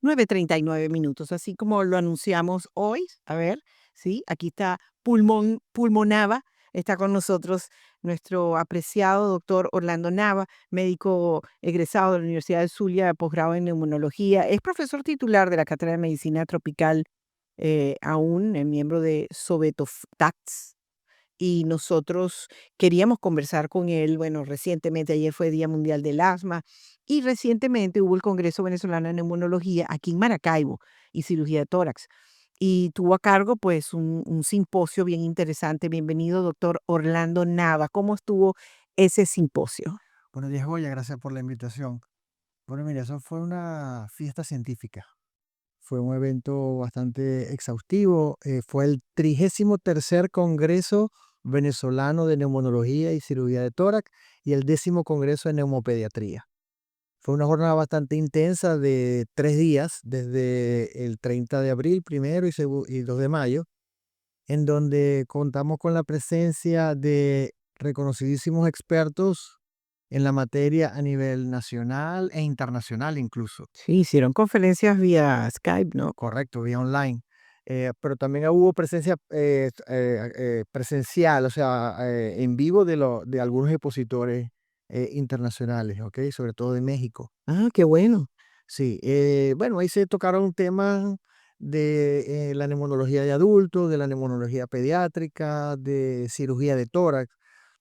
9:39, así como lo anunciamos hoy. A ver, sí, aquí está Pulmonava, está con nosotros nuestro apreciado doctor Orlando Nava, médico egresado de la Universidad de Zulia, posgrado en neumonología. Es profesor titular de la Cátedra de Medicina Tropical, aún miembro de Sobetotax, y nosotros queríamos conversar con él. Bueno, recientemente, ayer fue Día Mundial del Asma, y recientemente hubo el Congreso Venezolano de Neumonología aquí en Maracaibo y cirugía de tórax. Y tuvo a cargo pues un simposio bien interesante. Bienvenido, doctor Orlando Nava. ¿Cómo estuvo ese simposio? Buenos días, Goya, gracias por la invitación. Bueno, mira, eso fue una fiesta científica. Fue un evento bastante exhaustivo. Fue el 33º Congreso Venezolano de Neumonología y Cirugía de Tórax y el 10º Congreso de Neumopediatría. Fue una jornada bastante intensa de 3 días, desde el 30 de abril, primero y 2 de mayo, en donde contamos con la presencia de reconocidísimos expertos en la materia a nivel nacional e internacional incluso. Sí, hicieron conferencias vía Skype, ¿no? Correcto, vía online. Pero también hubo presencia presencial, o sea, en vivo de algunos expositores internacionales, ¿ok? Sobre todo de México. Ah, qué bueno. Sí, bueno, ahí se tocaron temas de la neumonología de adultos, de la neumonología pediátrica, de cirugía de tórax,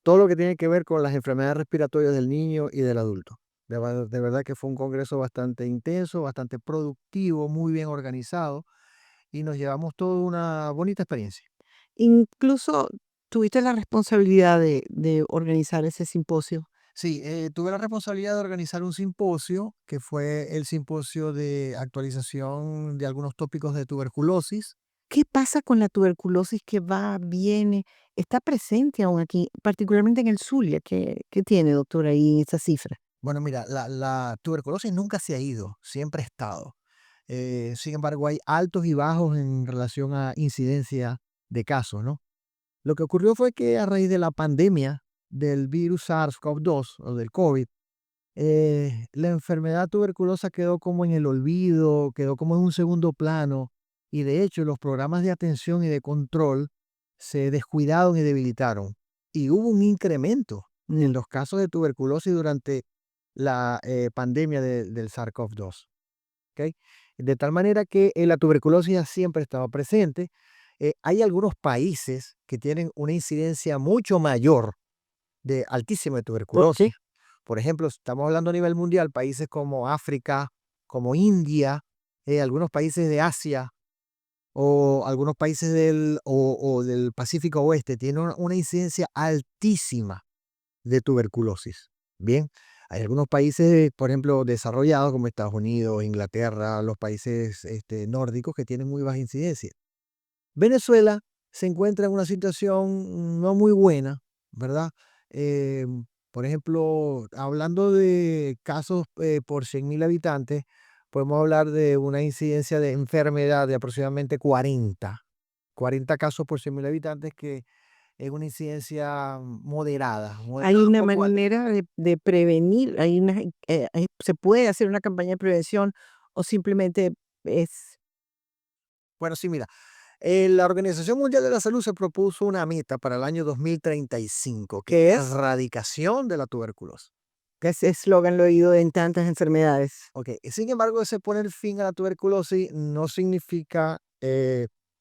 todo lo que tiene que ver con las enfermedades respiratorias del niño y del adulto. De verdad que fue un congreso bastante intenso, bastante productivo, muy bien organizado y nos llevamos toda una bonita experiencia. Incluso tuviste la responsabilidad de organizar ese simposio. Sí, tuve la responsabilidad de organizar un simposio, que fue el simposio de actualización de algunos tópicos de tuberculosis. ¿Qué pasa con la tuberculosis que va, viene, está presente aún aquí, particularmente en el Zulia? ¿Qué tiene, doctora, ahí esa cifra? Bueno, mira, la tuberculosis nunca se ha ido, siempre ha estado. Sin embargo, hay altos y bajos en relación a incidencia de casos, ¿no? Lo que ocurrió fue que a raíz de la pandemia del virus SARS-CoV-2 o del COVID, la enfermedad tuberculosa quedó como en el olvido, quedó como en un segundo plano, y de hecho los programas de atención y de control se descuidaron y debilitaron. Y hubo un incremento en Mm. los casos de tuberculosis durante la pandemia del SARS-CoV-2. ¿Ok? De tal manera que la tuberculosis ya siempre estaba presente. Hay algunos países que tienen una incidencia mucho mayor de altísima de Okey. tuberculosis. Por ejemplo, estamos hablando a nivel mundial, países como África, como India, algunos países de Asia o algunos países o del Pacífico Oeste tienen una incidencia altísima de tuberculosis. Bien, hay algunos países, por ejemplo, desarrollados como Estados Unidos, Inglaterra, los países nórdicos que tienen muy baja incidencia. Venezuela se encuentra en una situación no muy buena, ¿verdad? Eh, por ejemplo, hablando de casos por 100.000 habitantes, podemos hablar de una incidencia de enfermedad de aproximadamente 40 casos por 100.000 habitantes, que es una incidencia moderada, ¿Hay moderada un una poco alta. manera de prevenir? ¿Hay una se puede hacer una campaña de prevención o simplemente es Bueno, sí, mira, la Organización Mundial de la Salud se propuso una meta para el año 2035, que es qué la es? erradicación de la tuberculosis. Que ese eslogan lo he oído en tantas enfermedades. Ok, sin embargo, ese poner fin a la tuberculosis no significa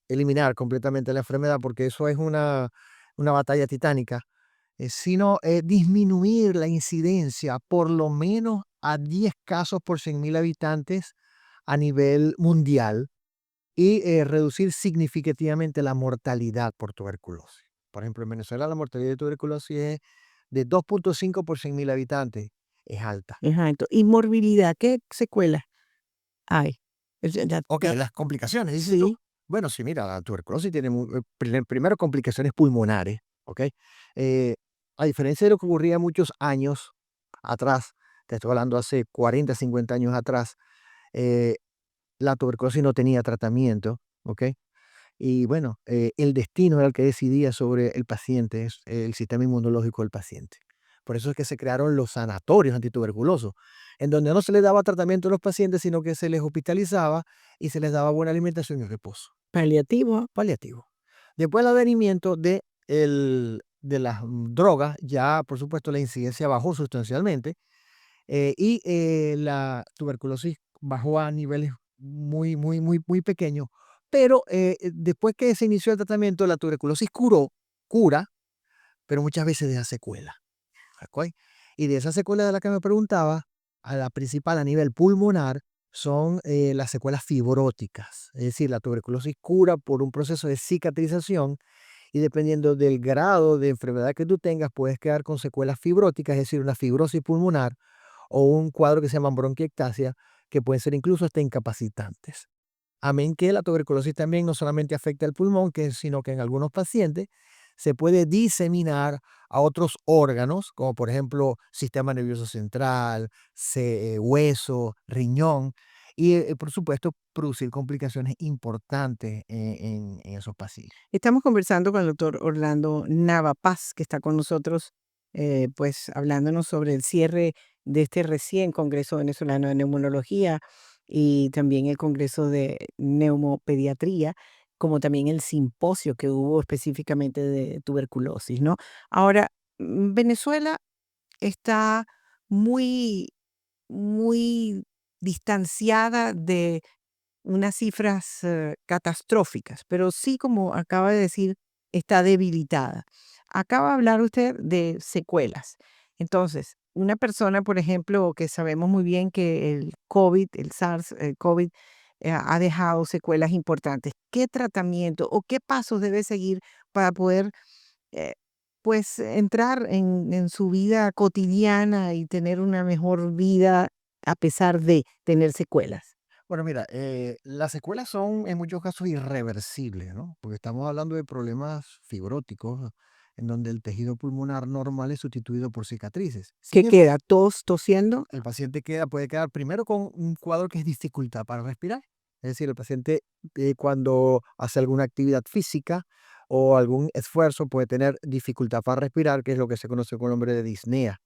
eliminar completamente la enfermedad, porque eso es una batalla titánica, sino disminuir la incidencia por lo menos a 10 casos por 100.000 habitantes a nivel mundial y reducir significativamente la mortalidad por tuberculosis. Por ejemplo, en Venezuela la mortalidad de tuberculosis es de 2,5 por 100.000 habitantes. Es alta. Exacto. Y morbilidad, ¿qué secuelas hay? Ok, las complicaciones, dices tú. Sí. Bueno, sí, mira, la tuberculosis tiene primero complicaciones pulmonares, ¿ok? Eh, a diferencia de lo que ocurría muchos años atrás, te estoy hablando hace 40, 50 años atrás, eh, la tuberculosis no tenía tratamiento, ¿ok? Y bueno, el destino era el que decidía sobre el paciente, es el sistema inmunológico del paciente. Por eso es que se crearon los sanatorios antituberculosos, en donde no se les daba tratamiento a los pacientes, sino que se les hospitalizaba y se les daba buena alimentación y reposo Paliativo. paliativo. Después del advenimiento de las drogas, ya por supuesto la incidencia bajó sustancialmente, la tuberculosis bajó a niveles muy pequeños, pero después que se inició el tratamiento, la tuberculosis cura, pero muchas veces deja secuela. ¿Ok? Y de esa secuela de la que me preguntaba, a la principal a nivel pulmonar son las secuelas fibróticas. Es decir, la tuberculosis cura por un proceso de cicatrización y dependiendo del grado de enfermedad que tú tengas, puedes quedar con secuelas fibróticas, es decir, una fibrosis pulmonar o un cuadro que se llama bronquiectasia, que pueden ser incluso hasta incapacitantes. Amén que la tuberculosis también no solamente afecta el pulmón, sino que en algunos pacientes se puede diseminar a otros órganos, como por ejemplo sistema nervioso central, hueso, riñón, y por supuesto producir complicaciones importantes en esos pacientes. Estamos conversando con el doctor Orlando Nava Paz, que está con nosotros, pues hablándonos sobre el cierre de este recién Congreso Venezolano de Neumonología y también el Congreso de Neumopediatría, como también el simposio que hubo específicamente de tuberculosis, ¿no? Ahora, Venezuela está muy, muy distanciada de unas cifras catastróficas, pero sí, como acaba de decir, está debilitada. Acaba de hablar usted de secuelas. Entonces, una persona, por ejemplo, que sabemos muy bien que el COVID, el SARS, el COVID, ha dejado secuelas importantes. ¿Qué tratamiento o qué pasos debe seguir para poder, eh, pues, entrar en su vida cotidiana y tener una mejor vida a pesar de tener secuelas? Bueno, mira, las secuelas son en muchos casos irreversibles, ¿no? Porque estamos hablando de problemas fibróticos en donde el tejido pulmonar normal es sustituido por cicatrices. ¿Qué Sin embargo, queda? ¿Tos, tosiendo? el paciente puede quedar primero con un cuadro que es dificultad para respirar. Es decir, el paciente cuando hace alguna actividad física o algún esfuerzo puede tener dificultad para respirar, que es lo que se conoce con el nombre de disnea.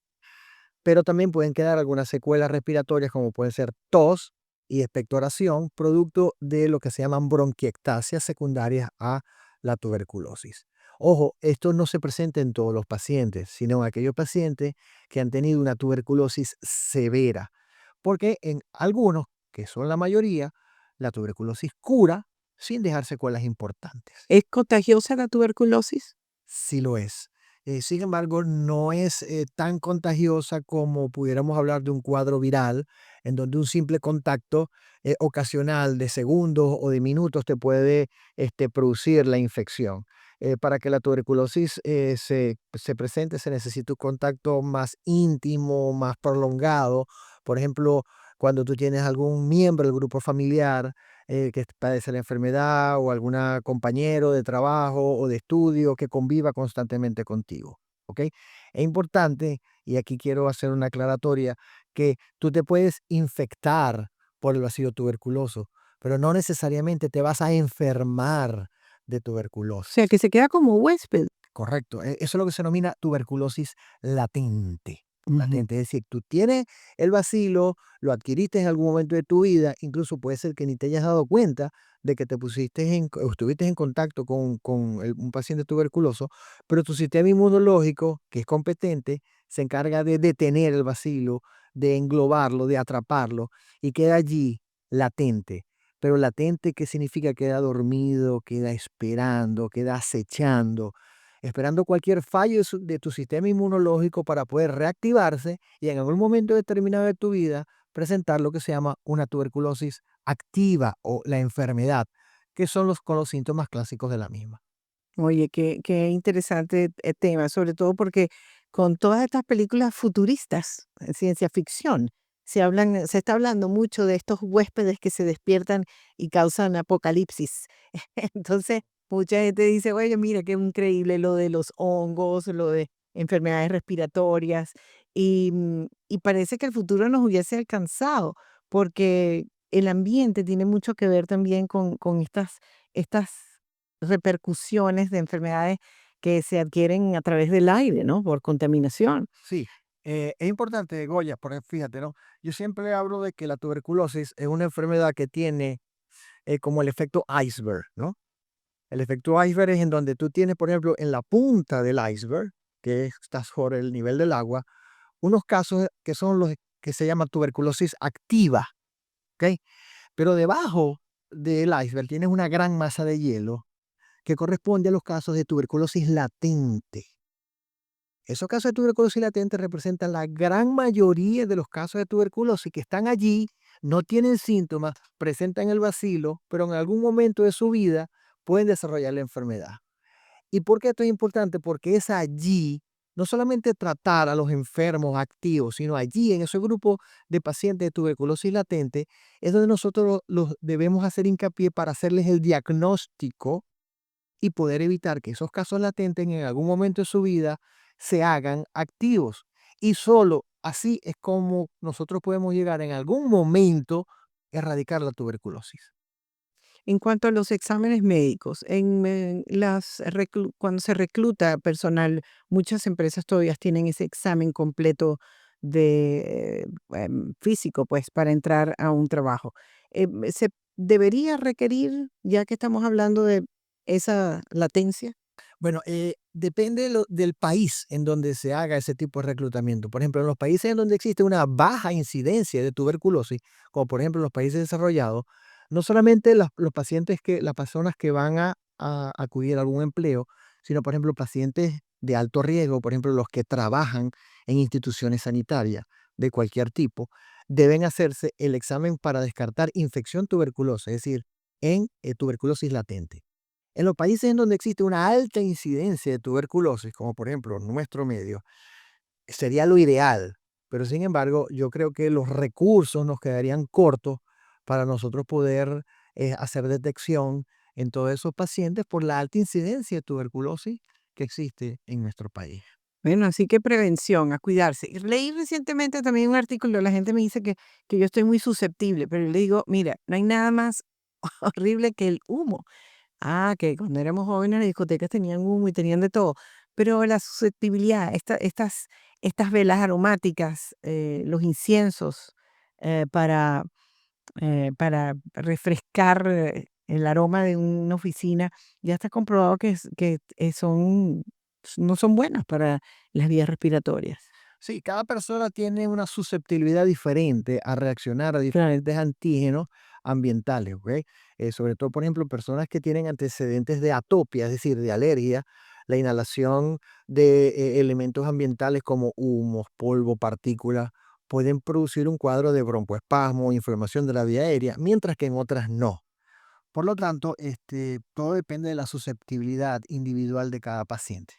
Pero también pueden quedar algunas secuelas respiratorias como pueden ser tos y expectoración, producto de lo que se llaman bronquiectasias secundarias a la tuberculosis. Ojo, esto no se presenta en todos los pacientes, sino en aquellos pacientes que han tenido una tuberculosis severa, porque en algunos, que son la mayoría, la tuberculosis cura sin dejar secuelas importantes. ¿Es contagiosa la tuberculosis? Sí lo es. Sin embargo, no es tan contagiosa como pudiéramos hablar de un cuadro viral, en donde un simple contacto ocasional de segundos o de minutos te puede producir la infección. Para que la tuberculosis se presente, se necesita un contacto más íntimo, más prolongado. Por ejemplo, cuando tú tienes algún miembro del grupo familiar que padece la enfermedad o algún compañero de trabajo o de estudio que conviva constantemente contigo. ¿Ok? Es importante, y aquí quiero hacer una aclaratoria, que tú te puedes infectar por el bacilo tuberculoso, pero no necesariamente te vas a enfermar de O sea, tuberculosis. que se queda como huésped. Correcto. Eso es lo que se denomina tuberculosis latente. Ujú. Latente, es decir, tú tienes el bacilo, lo adquiriste en algún momento de tu vida, incluso puede ser que ni te hayas dado cuenta de que o estuviste en contacto con un paciente tuberculoso, pero tu sistema inmunológico, que es competente, se encarga de detener el bacilo, de englobarlo, de atraparlo, y queda allí latente. Pero latente, ¿qué significa? Queda dormido, queda esperando, queda acechando esperando cualquier fallo de tu sistema inmunológico para poder reactivarse y en algún momento determinado de tu vida presentar lo que se llama una tuberculosis activa o la enfermedad, que son con los síntomas clásicos de la misma. Oye, qué interesante tema, sobre todo porque con todas estas películas futuristas, ciencia ficción, se está hablando mucho de estos huéspedes que se despiertan y causan apocalipsis. Entonces, mucha gente dice, oye, mira, qué increíble lo de los hongos, lo de enfermedades respiratorias, y parece que el futuro nos hubiese alcanzado, porque el ambiente tiene mucho que ver también con estas repercusiones de enfermedades que se adquieren a través del aire, ¿no? Por contaminación. Sí, es importante, Goya, porque fíjate, ¿no? Yo siempre hablo de que la tuberculosis es una enfermedad que tiene como el efecto iceberg, ¿no? El efecto iceberg es en donde tú tienes, por ejemplo, en la punta del iceberg, que está sobre el nivel del agua, unos casos que son los que se llaman tuberculosis activa, ¿ok? Pero debajo del iceberg tienes una gran masa de hielo que corresponde a los casos de tuberculosis latente. Esos casos de tuberculosis latente representan la gran mayoría de los casos de tuberculosis que están allí, no tienen síntomas, presentan el bacilo, pero en algún momento de su vida pueden desarrollar la enfermedad. ¿Y por qué esto es importante? Porque es allí, no solamente tratar a los enfermos activos, sino allí en ese grupo de pacientes de tuberculosis latente, es donde nosotros los debemos hacer hincapié para hacerles el diagnóstico y poder evitar que esos casos latentes en algún momento de su vida se hagan activos. Y solo así es como nosotros podemos llegar en algún momento a erradicar la tuberculosis. En cuanto a los exámenes médicos, cuando se recluta personal, muchas empresas todavía tienen ese examen completo de físico, pues, para entrar a un trabajo. ¿Se debería requerir, ya que estamos hablando de esa latencia? Bueno, depende del país en donde se haga ese tipo de reclutamiento. Por ejemplo, en los países en donde existe una baja incidencia de tuberculosis, como por ejemplo en los países desarrollados, no solamente los pacientes las personas que van a acudir a algún empleo, sino por ejemplo pacientes de alto riesgo, por ejemplo los que trabajan en instituciones sanitarias de cualquier tipo, deben hacerse el examen para descartar infección tuberculosa, es decir, en tuberculosis latente. En los países en donde existe una alta incidencia de tuberculosis, como por ejemplo nuestro medio, sería lo ideal. Pero sin embargo, yo creo que los recursos nos quedarían cortos para nosotros poder hacer detección en todos esos pacientes por la alta incidencia de tuberculosis que existe en nuestro país. Bueno, así que prevención, a cuidarse. Y leí recientemente también un artículo, la gente me dice que yo estoy muy susceptible, pero yo le digo, mira, no hay nada más horrible que el humo. Ah, que cuando éramos jóvenes las discotecas tenían humo y tenían de todo, pero la susceptibilidad, estas velas aromáticas, los inciensos, para refrescar, el aroma de una oficina, ya está comprobado no son buenas para las vías respiratorias. Sí, cada persona tiene una susceptibilidad diferente a reaccionar a Claro. diferentes antígenos ambientales, ¿ok? Sobre todo, por ejemplo, personas que tienen antecedentes de atopia, es decir, de alergia, la inhalación de elementos ambientales como humos, polvo, partículas, pueden producir un cuadro de broncoespasmo, inflamación de la vía aérea, mientras que en otras no. Por lo tanto, todo depende de la susceptibilidad individual de cada paciente.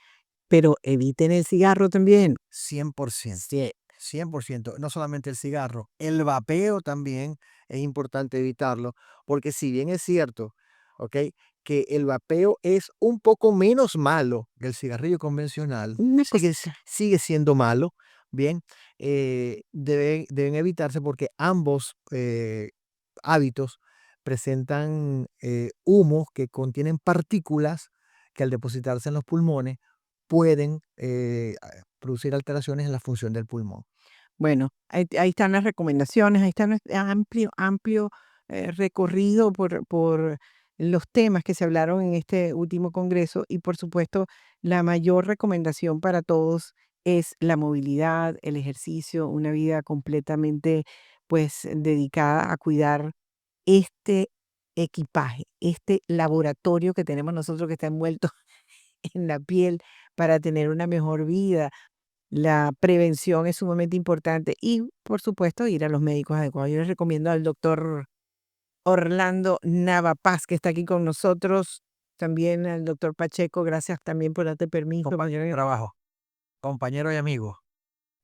Pero eviten el cigarro también. 100%, Sí. 100%. No solamente el cigarro, el vapeo también es importante evitarlo, porque si bien es cierto, ¿ok? Que el vapeo es un poco menos malo que el cigarrillo convencional, Una cosita. sigue siendo malo, bien, deben evitarse porque ambos hábitos presentan humos que contienen partículas que al depositarse en los pulmones pueden producir alteraciones en la función del pulmón. Bueno, ahí están las recomendaciones, ahí está nuestro amplio recorrido por los temas que se hablaron en este último congreso y por supuesto la mayor recomendación para todos es la movilidad, el ejercicio, una vida completamente pues dedicada a cuidar este equipaje, este laboratorio que tenemos nosotros que está envuelto en la piel para tener una mejor vida. La prevención es sumamente importante y, por supuesto, ir a los médicos adecuados. Yo les recomiendo al doctor Orlando Navapaz, que está aquí con nosotros, también al doctor Pacheco, gracias también por darte permiso Compañero de trabajo, compañero y amigo.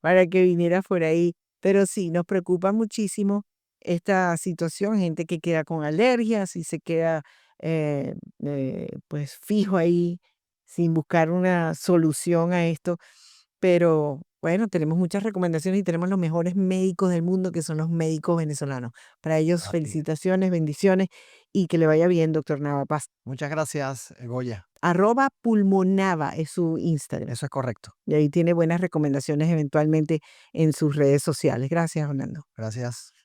para que viniera por ahí. Pero sí, nos preocupa muchísimo esta situación, gente que queda con alergias y se queda pues fijo ahí sin buscar una solución a esto. Pero bueno, tenemos muchas recomendaciones y tenemos los mejores médicos del mundo, que son los médicos venezolanos. Para ellos, Así es. felicitaciones, bendiciones y que le vaya bien, doctor Navapaz. Muchas gracias, Goya. @pulmonava es su Instagram. Eso es correcto. Y ahí tiene buenas recomendaciones eventualmente en sus redes sociales. Gracias, Orlando. Gracias.